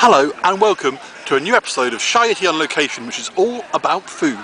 Hello and welcome to a new episode of Shy Yeti on Location, which is all about food.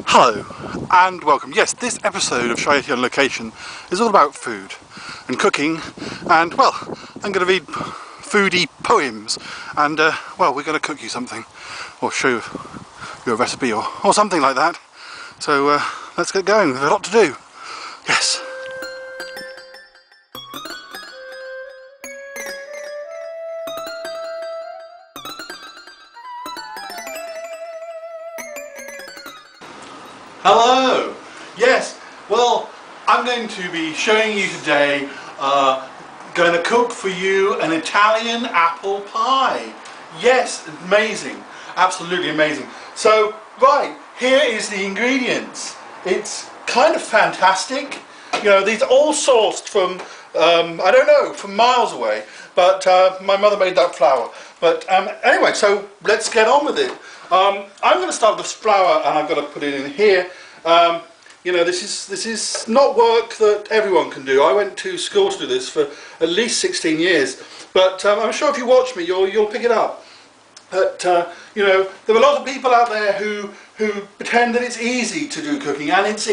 Hello and welcome. Yes, this episode of Shy Yeti on Location is all about food and cooking, and well, I'm going to read foodie poems, and well, we're going to cook you something or show you a recipe or something like that. So let's get going. There's a lot to do. Yes. Hello! Yes, well, I'm going to be showing you today, going to cook for you an Italian apple pie. Yes, amazing, absolutely amazing. So, right, here is the ingredients. It's kind of fantastic. You know, these are all sourced from, I don't know, from miles away, but my mother made that flour. But anyway, so let's get on with it. I'm going to start with this flour, and I've got to put it in here. You know, this is not work that everyone can do. I went to school to do this for at least 16 years, but I'm sure if you watch me, you'll pick it up. But you know, there are a lot of people out there who pretend that it's easy to do cooking, and it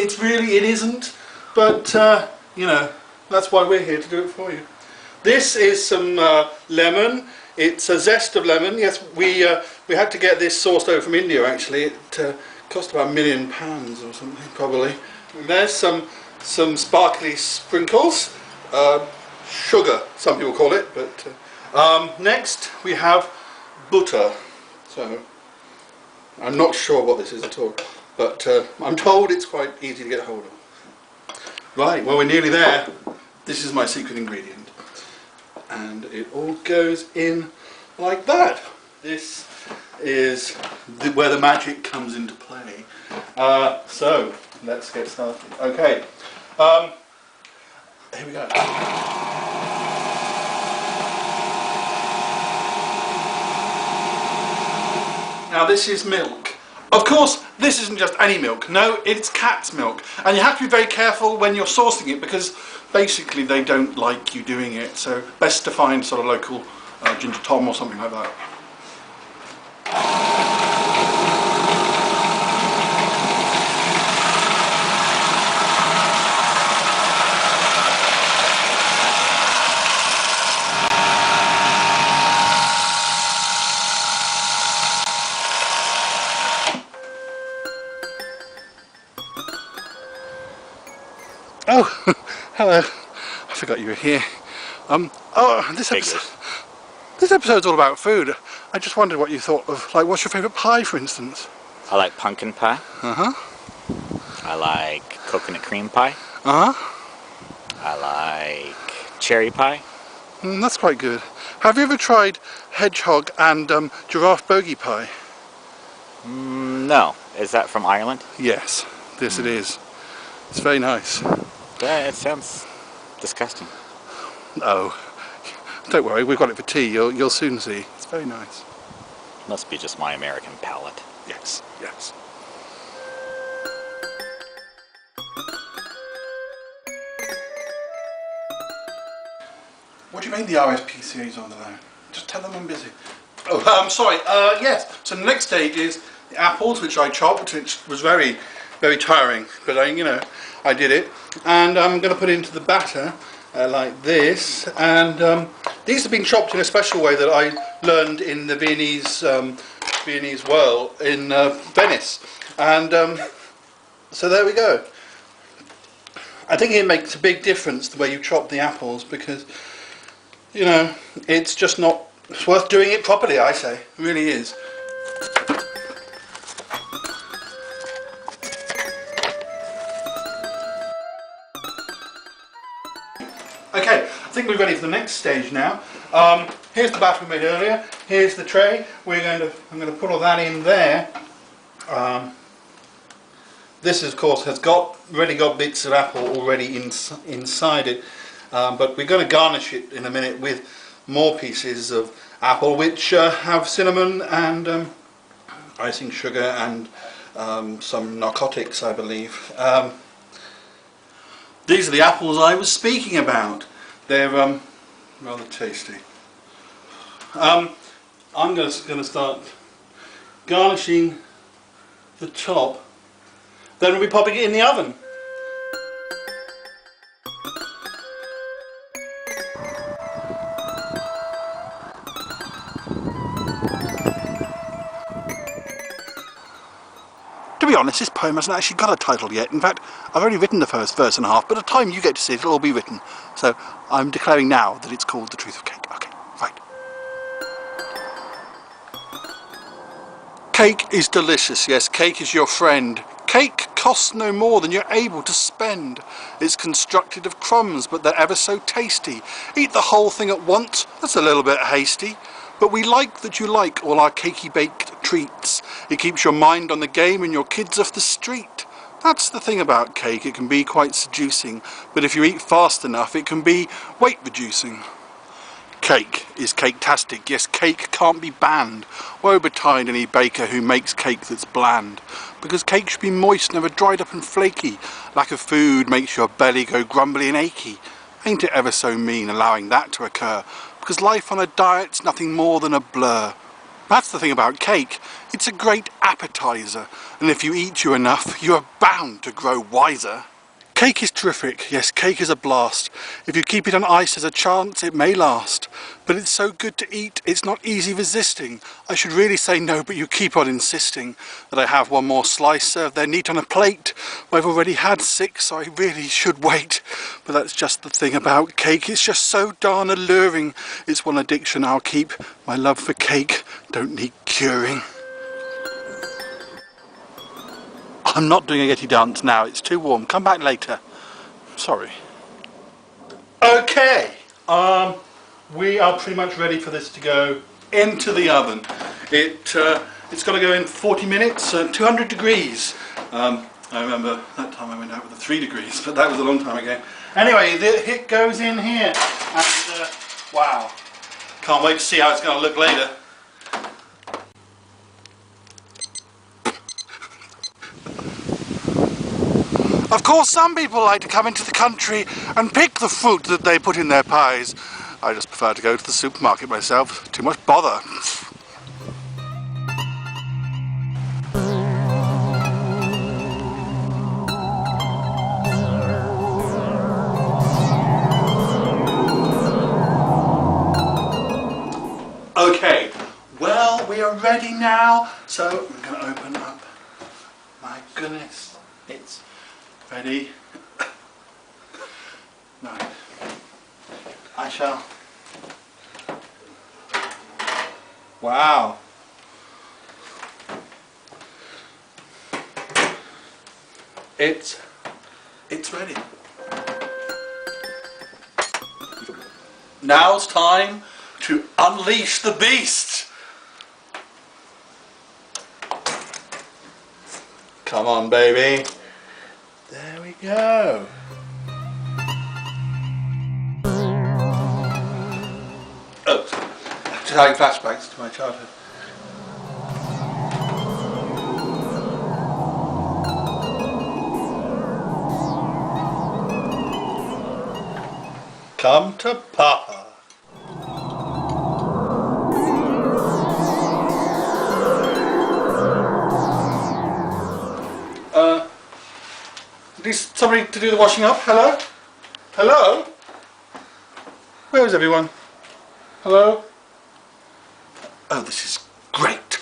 isn't. But you know, that's why we're here to do it for you. This is some lemon. It's a zest of lemon. Yes, we had to get this sourced over from India. Actually, it cost about £1 million or something, probably. And there's some sparkly sprinkles, sugar, some people call it. But next we have butter. So I'm not sure what this is at all, but I'm told it's quite easy to get hold of. Right, well, we're nearly there. This is my secret ingredient. And it all goes in like that. This is where the magic comes into play. So let's get started. Okay, here we go. Now this is milk. Of course, this isn't just any milk. No, it's cat's milk, and you have to be very careful when you're sourcing it, because basically they don't like you doing it, so best to find sort of local Ginger Tom or something like that. Oh, hello. I forgot you were here. This episode's all about food. I just wondered what you thought of, like, what's your favourite pie, for instance? I like pumpkin pie. Uh-huh. I like coconut cream pie. Uh-huh. I like cherry pie. That's quite good. Have you ever tried hedgehog and giraffe bogey pie? No. Is that from Ireland? Yes. Yes, it is. It's very nice. Yeah, it sounds disgusting. Oh, don't worry, we've got it for tea. You'll soon see. It's very nice. Must be just my American palate. Yes, yes. What do you mean the RSPCA's on the line? Just tell them I'm busy. Oh, I'm sorry. Yes. So the next stage is the apples, which I chopped, which was very, very tiring, but I did it, and I'm going to put it into the batter like this. And these have been chopped in a special way that I learned in the Viennese whirl in Venice, and so there we go. I think it makes a big difference the way you chop the apples, because it's just not It's worth doing it properly, I say. It really is. Okay, I think we're ready for the next stage now. Here's the batter we made earlier. Here's the tray. I'm going to put all that in there. This, of course, has already got bits of apple already inside it, but we're going to garnish it in a minute with more pieces of apple, which have cinnamon and icing sugar and some narcotics, I believe. These are the apples I was speaking about. They're rather tasty. I'm going to start garnishing the top. Then we'll be popping it in the oven. To be honest, this poem hasn't actually got a title yet. In fact, I've already written the first verse and a half, but by the time you get to see it, it'll all be written. So I'm declaring now that it's called The Truth of Cake. Okay, right. Cake is delicious, yes, cake is your friend. Cake costs no more than you're able to spend. It's constructed of crumbs, but they're ever so tasty. Eat the whole thing at once, that's a little bit hasty. But we like that you like all our cakey baked treats. It keeps your mind on the game and your kids off the street. That's the thing about cake, it can be quite seducing, but if you eat fast enough it can be weight reducing. Cake is cake-tastic, yes, cake can't be banned. Woe betide any baker who makes cake that's bland. Because cake should be moist, never dried up and flaky. Lack of food makes your belly go grumbly and achy. Ain't it ever so mean allowing that to occur? Because life on a diet's nothing more than a blur. That's the thing about cake, it's a great appetizer, and if you eat you enough, you are bound to grow wiser. Cake is terrific, yes, cake is a blast. If you keep it on ice there's a chance it may last. But it's so good to eat, it's not easy resisting. I should really say no, but you keep on insisting that I have one more slice served there neat on a plate. I've already had 6, so I really should wait. But that's just the thing about cake, it's just so darn alluring. It's one addiction I'll keep. My love for cake don't need curing. I'm not doing a Yeti dance now, it's too warm. Come back later. Sorry. Okay, we are pretty much ready for this to go into the oven. It's got to go in 40 minutes, 200 degrees. I remember that time I went out with 3 degrees, but that was a long time ago. Anyway, it goes in here, and wow, can't wait to see how it's going to look later. Of course, some people like to come into the country and pick the fruit that they put in their pies. I just prefer to go to the supermarket myself. Too much bother. Okay, well, we are ready now. So I'm going to open up. My goodness, it's ready. Right. I shall. Wow. It's ready. Now's time to unleash the beast. Come on, baby. There we go. Oh, just having flashbacks to my childhood. Come to Papa. Need somebody to do the washing up? Hello? Hello? Where is everyone? Hello? Oh, this is great.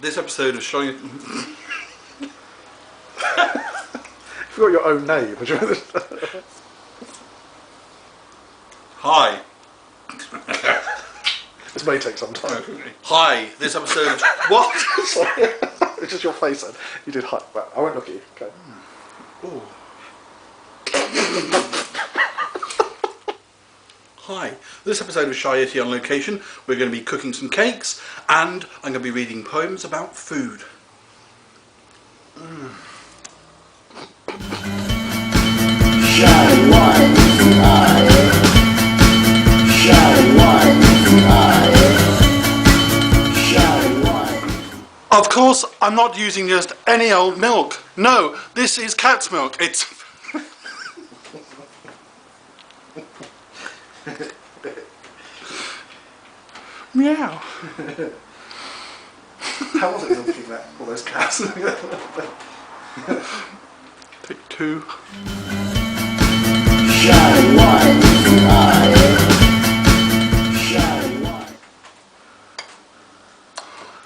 this episode of Showing... You forgot your own name. Hi. This may take some time. Hi, this episode of... What? Sorry. It's just your face then. You did hi. Well, I won't look at you. Okay. Ooh. Hi, this episode of Shy Yeti on location, we're going to be cooking some cakes and I'm going to be reading poems about food. Of course, I'm not using just any old milk. No, this is cat's milk. It's... Meow. How was it milking that? All those cats. Take two.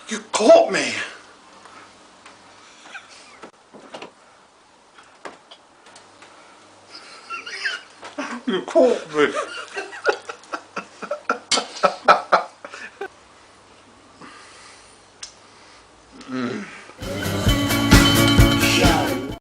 You caught me. You caught me.